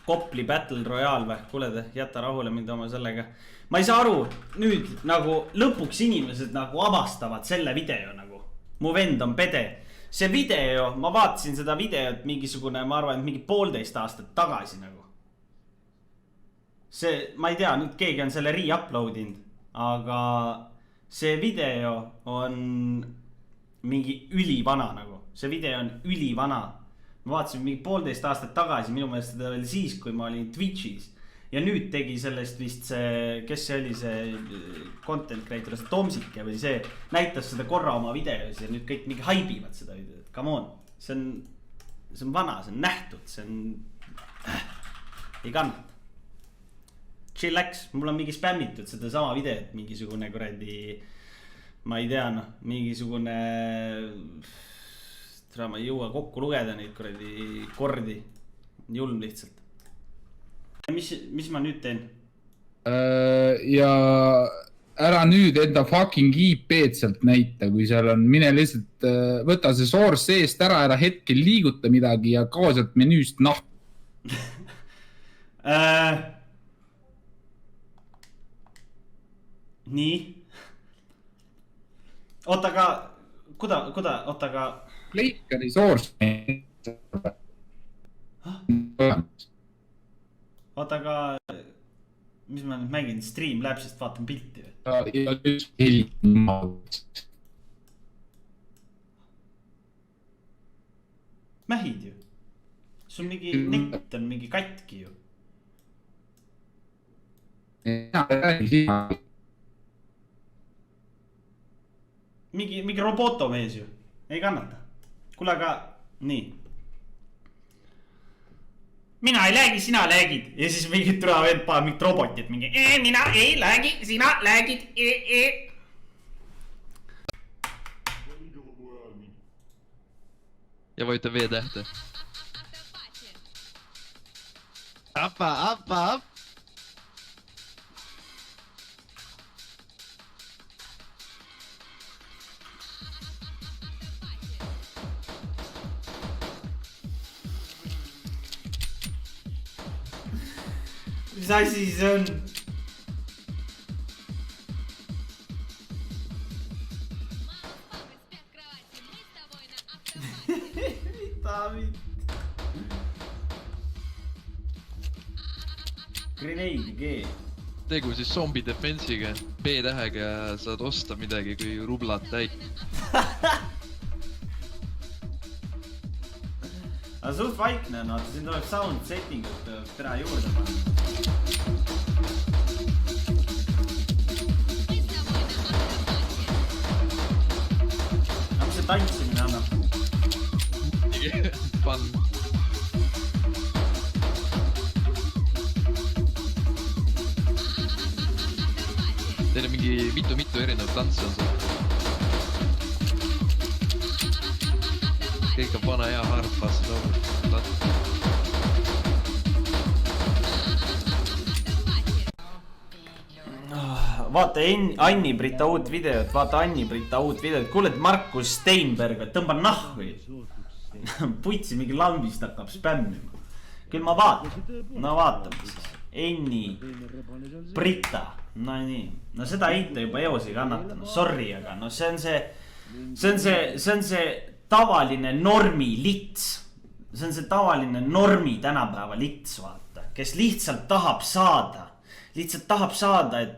Kopli Battle Royale või? Kuule te, jäta rahule mind oma sellega. Ma ei saa aru, nüüd nagu lõpuks inimesed nagu avastavad selle video nagu. Mu vend on pede. See video, ma vaatasin seda videot mingisugune, ma arvan, et mingi 1,5 aastat tagasi nagu. See, ma ei tea, nüüd keegi on selle re-uploadinud, aga see video on mingi ülivana nagu. See video on ülivana. Ma vaatasin mingi 1,5 aastat tagasi, minu meelest seda veel siis, kui ma olin Twitch'is. Ja nüüd tegi sellest vist see, kes see oli see content creator, see Tomsike või see näitas seda korra oma videos ja nüüd kõik mingi haibivad seda videot. Come on, see on vana, see on nähtud, see on... ei kannata. Chillax, mul on mingi spämmitud seda sama videot, mingisugune kuradi, ma ei tea noh, mingisugune... ma ei jõua kokku lugeda neid kuradi kordi, julm lihtsalt. Mis ma nüüd teen? Ja ära nüüd enda fucking IP-d sealt näita, kui seal on, mine lihtsalt võta see source seest ära hetkel liiguta midagi ja kao sealt menüüst nahk. Nii. Oota ka, oota ka. Leikani source. Oota ka, mis ma nüüd mängin, Streamlabsist vaatan pilti või? Ja üks helid. Mähid ju. Sul mingi net on mingi katki ju. Mingi robotomees ju. Ei kannata. Kuule aga, nii. Mina ei läägi, sina läägid. Ja siis mingid tulevad paar mingit robotit. Mingi, mina ei läägi, sina läägid. Ja vajuta V-tähte. Appa. Mis asi see on? David. Grenade G. Tegu siis zombi defensiga. B-tähega saad osta midagi kui rublad täit. Aga suht vaikne on, siin tuleb sound settingut pera juurde panna. Aga mis see tantsimine annab? Fun. Teil on mingi mitu erinevat tantsi on seal. Kõik on vana hea hardbassi toomud. Vaata Anni-Brita uut videot, Kuule, Markus Steinberg, tõmba nahvi. Putsi mingi lambist hakkab spämmima. Küll ma vaatan, no vaatame siis. Anni-Brita, no nii. No seda heita juba eos ei kannata, no sorry, aga no see on see tavaline normi lits. See on see tavaline normi tänapäeva lits, vaata. Kes lihtsalt tahab saada, et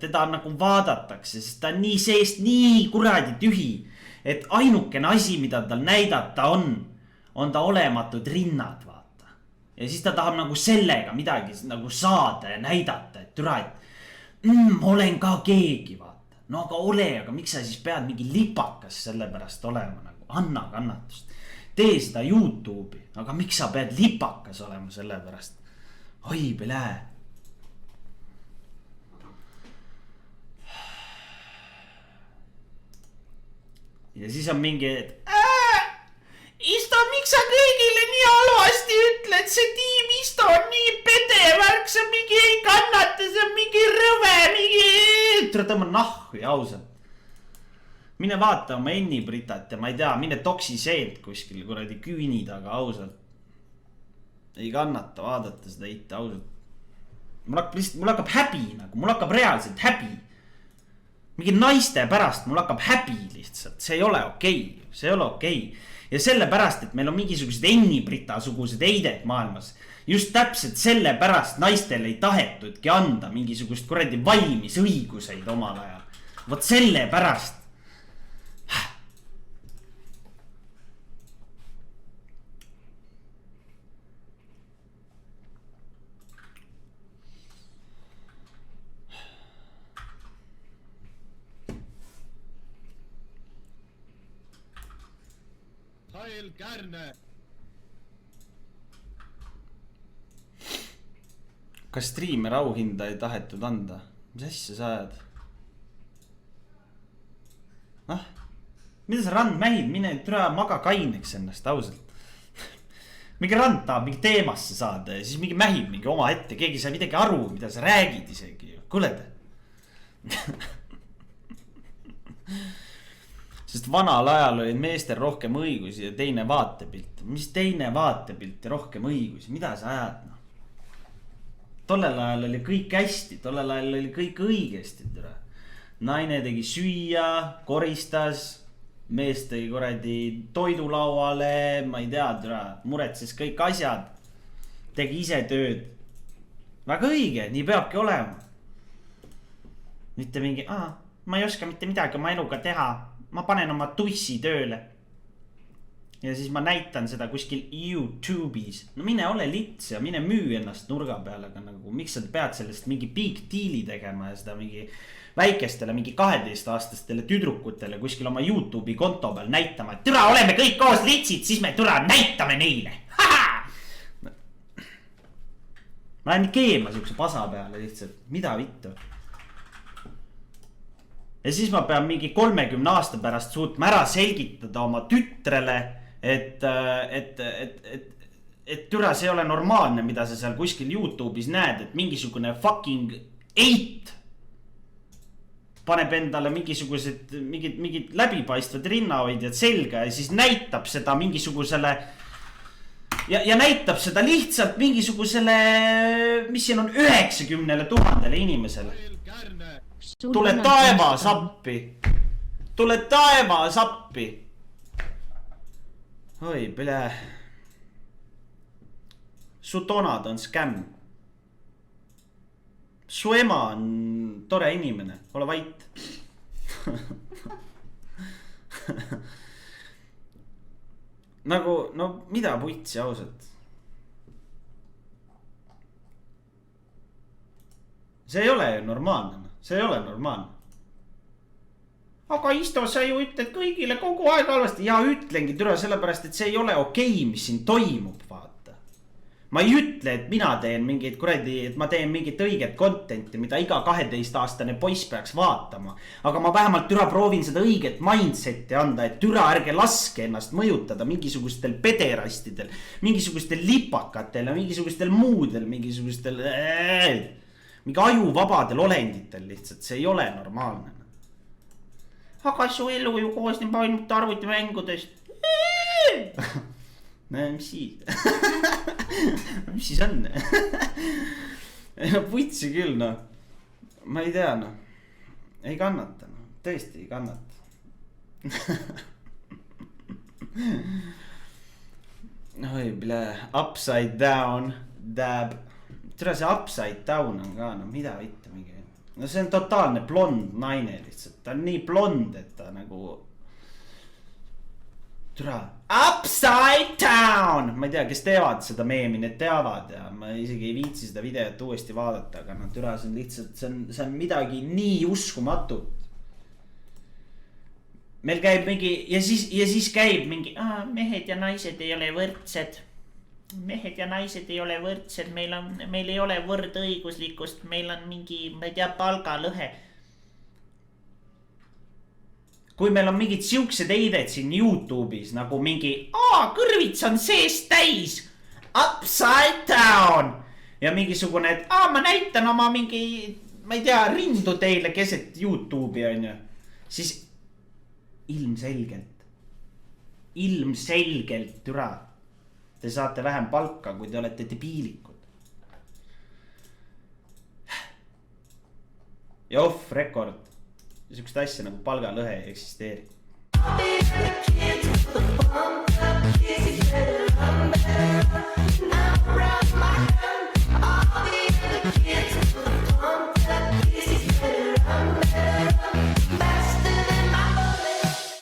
teda nagu vaadatakse, sest ta on nii seest nii kuradi tühi, et ainukene asi, mida tal näidata on ta olematud rinnad, vaata. Ja siis ta tahab nagu sellega midagi nagu saada ja näidata, et türa, et olen ka keegi, vaata. No aga ole, aga miks sa siis pead mingi lipakas selle pärast olema nagu, anna kannatust. Tee seda YouTube'i, aga miks sa pead lipakas olema selle pärast? Oi, pele. Ja siis on mingi, et Isto, miks sa kõigile nii halvasti ütled, see tiim Isto on nii pedevärk, see mingi ei kannata, see on mingi rõve, mingi... Tule tõmba nahku ja ausalt. Mine vaata oma Anni-Britat ja ma ei tea, mine toksi seed kuskil kuradi küüni taga ausalt. ei kannata vaadata seda itte ausalt. Mul hakkab häbi nagu, mul hakkab reaalselt häbi. Mingi naiste pärast mul hakkab häbi lihtsalt, see ei ole okei, see ei ole okei. Ja selle pärast, et meil on mingisugused Enni-Brita sugused eided maailmas. Just täpselt selle pärast naistel ei tahetudki anda mingisugust kuradi valimisõiguseid omal ajal. Vot selle pärast. Tail Kärne. Kas striimer auhinda ei tahetud anda? Mis asja sa ajad? Mida sa Rand mähid? Mine türa maga kaineks ennast ausalt. Mingi Rand tahab mingi teemasse saada ja siis mingi mähib mingi oma ette. Keegi sai midagi aru, mida sa räägid isegi. Kuuled? Sest vanal ajal oli meestel rohkem õigusi ja teine vaatepilt. Mis teine vaatepilt ja rohkem õigusi? Mida sa ajad? No? Tollel ajal oli kõik hästi, tollel ajal oli kõik õigesti. Türa. Naine tegi süüa, koristas, mees tegi kuradi toidulauale, ma ei tea, türa, muretses kõik asjad, tegi ise tööd. Väga õige, nii peabki olema. Mitte mingi, ma ei oska mitte midagi oma eluga teha. Ma panen oma tussi tööle. Ja siis ma näitan seda kuskil YouTube'is. No mine ole lits ja mine müü ennast nurga peale. Aga nagu, miks sa pead sellest mingi big deal'i tegema ja seda mingi väikestele, mingi 12-aastastele tüdrukutele kuskil oma YouTube'i konto peal näitama. Et türa, oleme kõik koos litsid, siis me türa näitame neile. Ma lähen keema siukse pasa peale lihtsalt. Mida vittu? Ja siis ma pean mingi 30 aasta pärast suutma ära selgitada oma tütrele, et türa, see ei ole normaalne, mida sa seal kuskil YouTube'is näed, et mingisugune fucking 8 paneb endale mingisugused, mingid läbipaistvad rinnahoidjad selga ja siis näitab seda mingisugusele ja näitab seda lihtsalt mingisugusele, mis siin on 90 000 inimesele. Tule taevas appi. Tule taevas appi. Oi, pile. Su tonad on skämm. Su ema on tore inimene. Ole vait. Nagu, no mida putsi ausalt? See ei ole ju normaalne. See ei ole normaalne. Aga Isto, sa ju ütled kõigile kogu aeg halvasti. Ja ütlengi türa sellepärast, et see ei ole okei, mis siin toimub, vaata. Ma ei ütle, et mina teen mingit kuradi, et ma teen mingit õiget contenti, mida iga 12-aastane poiss peaks vaatama. Aga ma vähemalt türa proovin seda õiget mindseti anda, et türa ärge laske ennast mõjutada mingisugustel pederastidel, mingisugustel lipakatel ja mingisugustel muudel, mingisugustel mingi ajuvabadel olenditel lihtsalt, see ei ole normaalne. Aga su elu ju koosneb ainult arvutimängudest. No mis siis? Mis siis on? Putsi küll, no. Ma ei tea, no. Ei kannata, no. Tõesti ei kannata. Oi, ble. Upside down, dab. Türa see upside down on ka, no mida vitte mingi. No see on totaalne blond naine lihtsalt. Ta on nii blond, et ta nagu... Türa, upside down! Ma ei tea, kes teevad seda meemi, need teavad ja ma isegi ei viitsi seda videot uuesti vaadata, aga no türa, see on lihtsalt, see on midagi nii uskumatut. Meil käib mingi, ja siis käib mingi, mehed ja naised ei ole võrdsed. Mehed ja naised ei ole võrdsed, meil ei ole võrdõiguslikkust, meil on mingi, ma ei tea, palgalõhe. Kui meil on mingid siuksed eided siin YouTube'is nagu mingi, kõrvits on sees täis, upside down. Ja mingisugune, et ma näitan oma mingi, ma ei tea, rindu teile keset YouTube'i on ju. Siis ilmselgelt, türa. Te saate vähem palka, kui te olete debiilikud. Ja off record. Sihukest asja nagu palgalõhe ei eksisteeri.